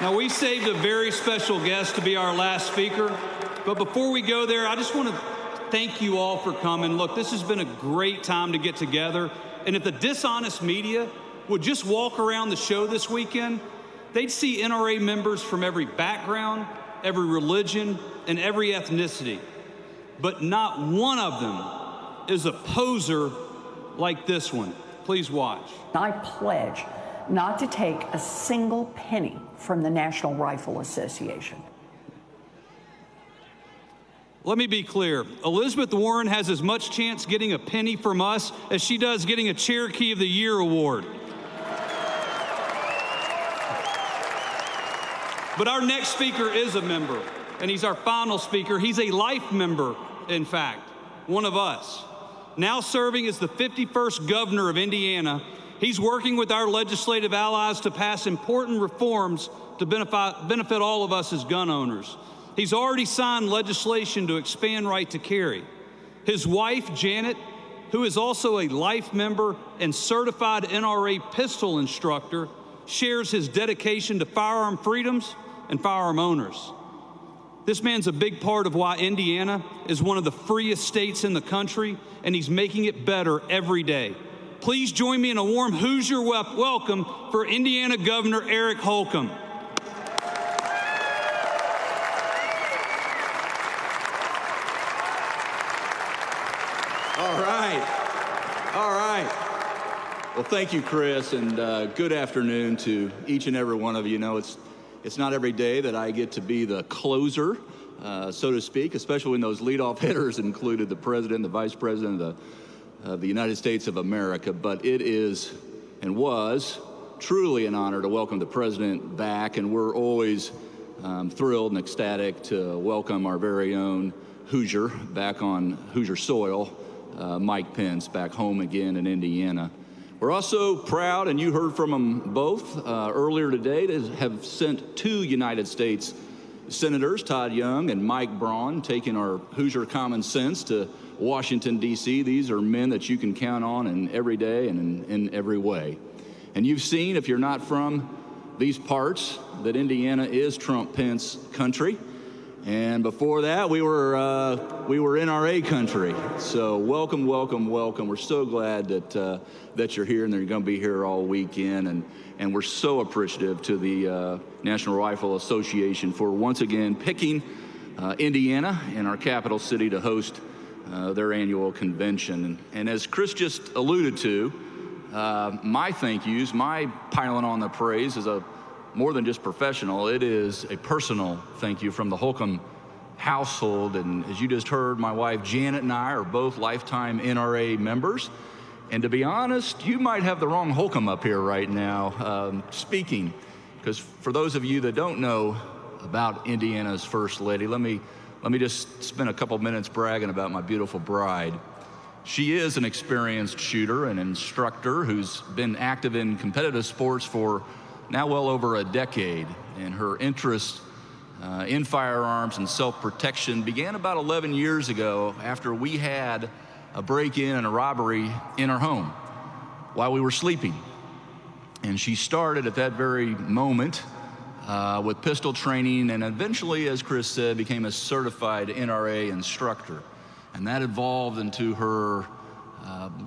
Now, we saved a very special guest to be our last speaker, but before we go there, I just want to thank you all for coming. Look, this has been a great time to get together, and if the dishonest media would just walk around the show this weekend, they'd see NRA members from every background, every religion, and every ethnicity. But not one of them is a poser like this one. Please watch. I pledge not to take a single penny from the National Rifle Association. Let me be clear. Elizabeth Warren has as much chance getting a penny from us as she does getting a Cherokee of the Year award. But our next speaker is a member, and he's our final speaker. He's a life member, in fact, one of us. Now serving as the 51st governor of Indiana, he's working with our legislative allies to pass important reforms to benefit all of us as gun owners. He's already signed legislation to expand right to carry. His wife, Janet, who is also a life member and certified NRA pistol instructor, shares his dedication to firearm freedoms and firearm owners. This man's a big part of why Indiana is one of the freest states in the country, and he's making it better every day. Please join me in a warm Hoosier welcome for Indiana Governor Eric Holcomb. All right. Well, thank you, Chris, and good afternoon to each and every one of you. You know, it's not every day that I get to be the closer, so to speak, especially when those leadoff hitters included the president, the vice president of the United States of America. But it is and was truly an honor to welcome the president back, and we're always thrilled and ecstatic to welcome our very own Hoosier back on Hoosier soil, Mike Pence, back home again in Indiana. We're also proud, and you heard from them both earlier today, to have sent two United States senators, Todd Young and Mike Braun, taking our Hoosier common sense to Washington, D.C. These are men that you can count on in every day and in every way. And you've seen, if you're not from these parts, that Indiana is Trump-Pence country. And before that, we were NRA country. So welcome, welcome, welcome. We're so glad that you're here, and you're going to be here all weekend. And we're so appreciative to the National Rifle Association for once again picking Indiana and our capital city to host their annual convention. And as Chris just alluded to, my thank yous, my piling on the praise is more than just professional. It is a personal thank you from the Holcomb household. And as you just heard, my wife Janet and I are both lifetime NRA members. And to be honest, you might have the wrong Holcomb up here right now speaking, because for those of you that don't know about Indiana's First Lady, let me just spend a couple minutes bragging about my beautiful bride. She is an experienced shooter and instructor who's been active in competitive sports for now well over a decade, and her interest in firearms and self-protection began about 11 years ago after we had a break-in and a robbery in her home while we were sleeping. And she started at that very moment with pistol training, and eventually, as Chris said, became a certified NRA instructor. And that evolved into her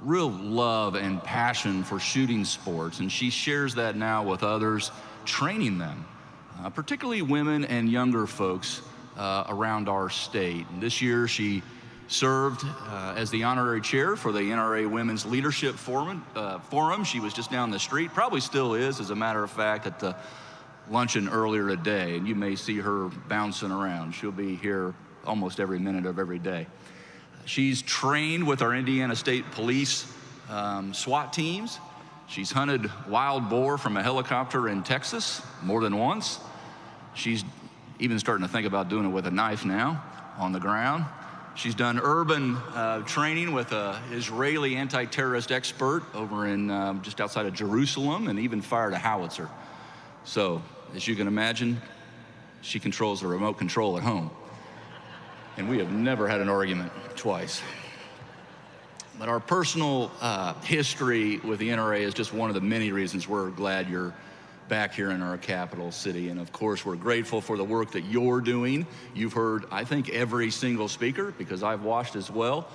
real love and passion for shooting sports, and she shares that now with others, training them, particularly women and younger folks around our state. And this year she served as the honorary chair for the NRA Women's Leadership Forum. She was just down the street, probably still is, as a matter of fact, at the luncheon earlier today, and you may see her bouncing around. She'll be here almost every minute of every day. She's trained with our Indiana State Police SWAT teams. She's hunted wild boar from a helicopter in Texas more than once. She's even starting to think about doing it with a knife now on the ground. She's done urban training with an Israeli anti-terrorist expert over in just outside of Jerusalem, and even fired a howitzer. So, as you can imagine, she controls the remote control at home. And we have never had an argument twice. But our personal history with the NRA is just one of the many reasons we're glad you're back here in our capital city. And of course, we're grateful for the work that you're doing. You've heard, I think, every single speaker, because I've watched as well,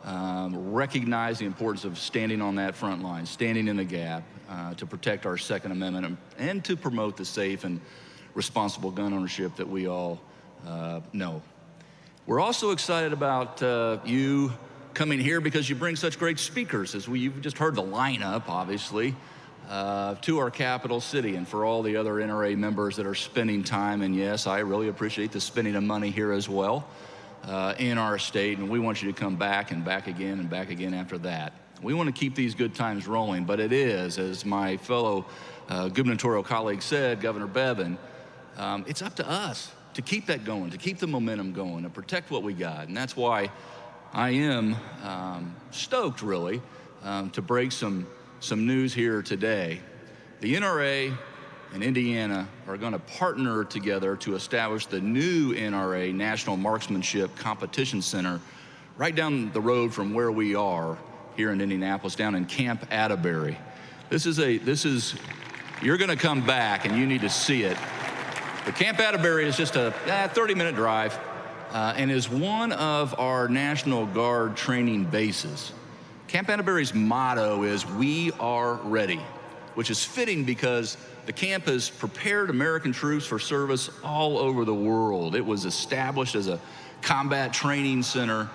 recognize the importance of standing on that front line, standing in the gap to protect our Second Amendment and to promote the safe and responsible gun ownership that we all know. We're also excited about you coming here because you bring such great speakers, as you've just heard the lineup, obviously, to our capital city, and for all the other NRA members that are spending time, and yes, I really appreciate the spending of money here as well in our state, and we want you to come back and back again and back again after that. We want to keep these good times rolling, but it is, as my fellow gubernatorial colleague said, Governor Bevin, it's up to us to keep that going, to keep the momentum going, to protect what we got, and that's why I am stoked, really, to break some news here today. The NRA and Indiana are going to partner together to establish the new NRA National Marksmanship Competition Center right down the road from where we are here in Indianapolis, down in Camp Atterbury. You're going to come back and you need to see it. The Camp Atterbury is just a 30-minute drive and is one of our National Guard training bases. Camp Atterbury's motto is, "We are ready," which is fitting because the camp has prepared American troops for service all over the world. It was established as a combat training center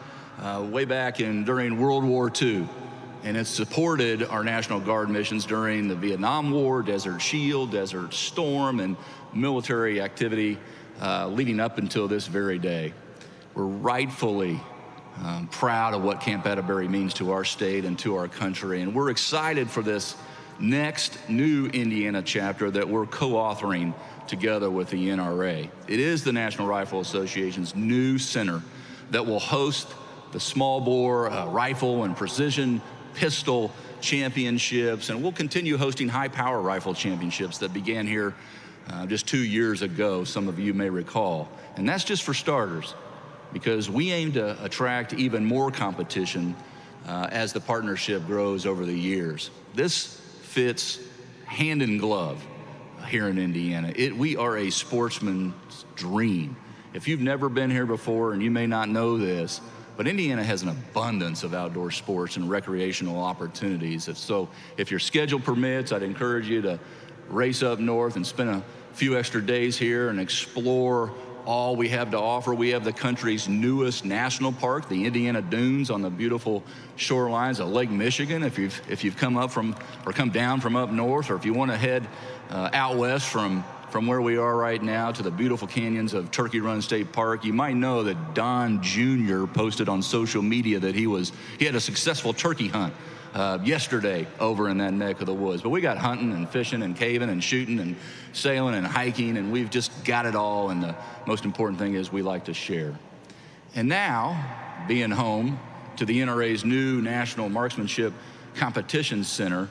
way back during World War II, and it supported our National Guard missions during the Vietnam War, Desert Shield, Desert Storm, and military activity leading up until this very day. We're rightfully proud of what Camp Atterbury means to our state and to our country, and we're excited for this next new Indiana chapter that we're co-authoring together with the NRA. It is the National Rifle Association's new center that will host the small bore rifle and precision pistol championships, and we'll continue hosting high power rifle championships that began here just 2 years ago, some of you may recall. And that's just for starters, because we aim to attract even more competition as the partnership grows over the years. This fits hand in glove here in Indiana. We are a sportsman's dream. If you've never been here before, and you may not know this, but Indiana has an abundance of outdoor sports and recreational opportunities. So if your schedule permits, I'd encourage you to race up north and spend a few extra days here and explore all we have to offer. We have the country's newest national park, the Indiana Dunes, on the beautiful shorelines of Lake Michigan. If you've come up from or come down from up north, or if you want to head out west from where we are right now to the beautiful canyons of Turkey Run State Park, you might know that Don Jr. posted on social media that he had a successful turkey hunt yesterday over in that neck of the woods. But we got hunting and fishing and caving and shooting and sailing and hiking, and we've just got it all, and the most important thing is we like to share. And now, being home to the NRA's new National Marksmanship Competition Center,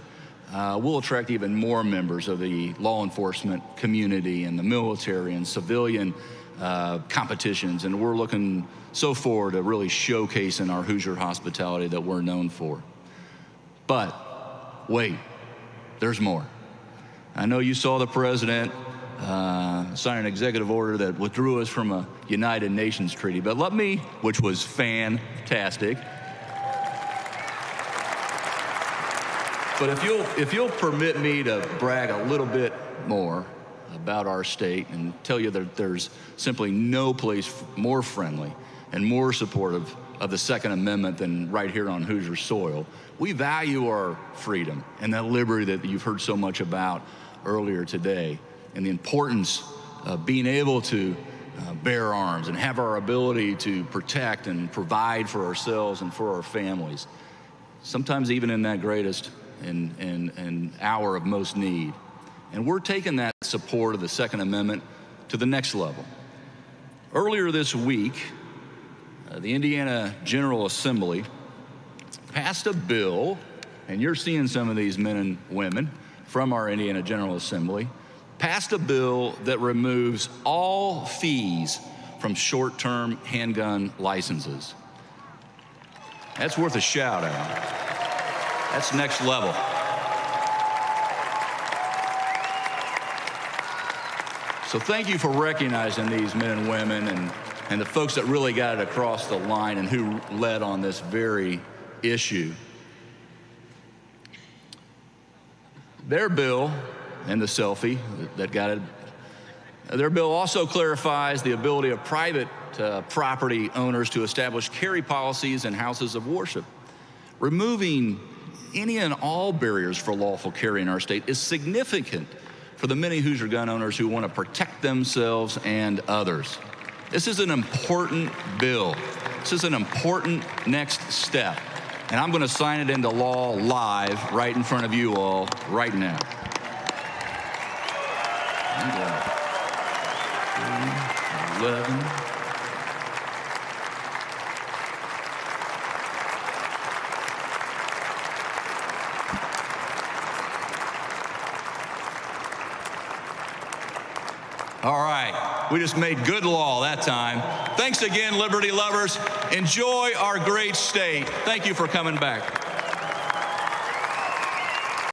we'll attract even more members of the law enforcement community and the military and civilian competitions, and we're looking so forward to really showcasing our Hoosier hospitality that we're known for. But wait, there's more. I know you saw the president sign an executive order that withdrew us from a United Nations treaty, but which was fantastic. But if you'll permit me to brag a little bit more about our state and tell you that there's simply no place more friendly and more supportive of the Second Amendment than right here on Hoosier soil. We value our freedom and that liberty that you've heard so much about earlier today, and the importance of being able to bear arms and have our ability to protect and provide for ourselves and for our families, sometimes even in that greatest and hour of most need. And we're taking that support of the Second Amendment to the next level. Earlier this week, the Indiana General Assembly passed a bill, and you're seeing some of these men and women from our Indiana General Assembly, passed a bill that removes all fees from short-term handgun licenses. That's worth a shout out. That's next level. So thank you for recognizing these men and women and the folks that really got it across the line and who led on this very issue. Their bill, and the selfie that got it, their bill also clarifies the ability of private property owners to establish carry policies in houses of worship. Removing any and all barriers for lawful carry in our state is significant for the many Hoosier gun owners who want to protect themselves and others. This is an important bill. This is an important next step. And I'm going to sign it into law live right in front of you all right now. 11. All right, we just made good law that time. Thanks again, Liberty lovers. Enjoy our great state. Thank you for coming back.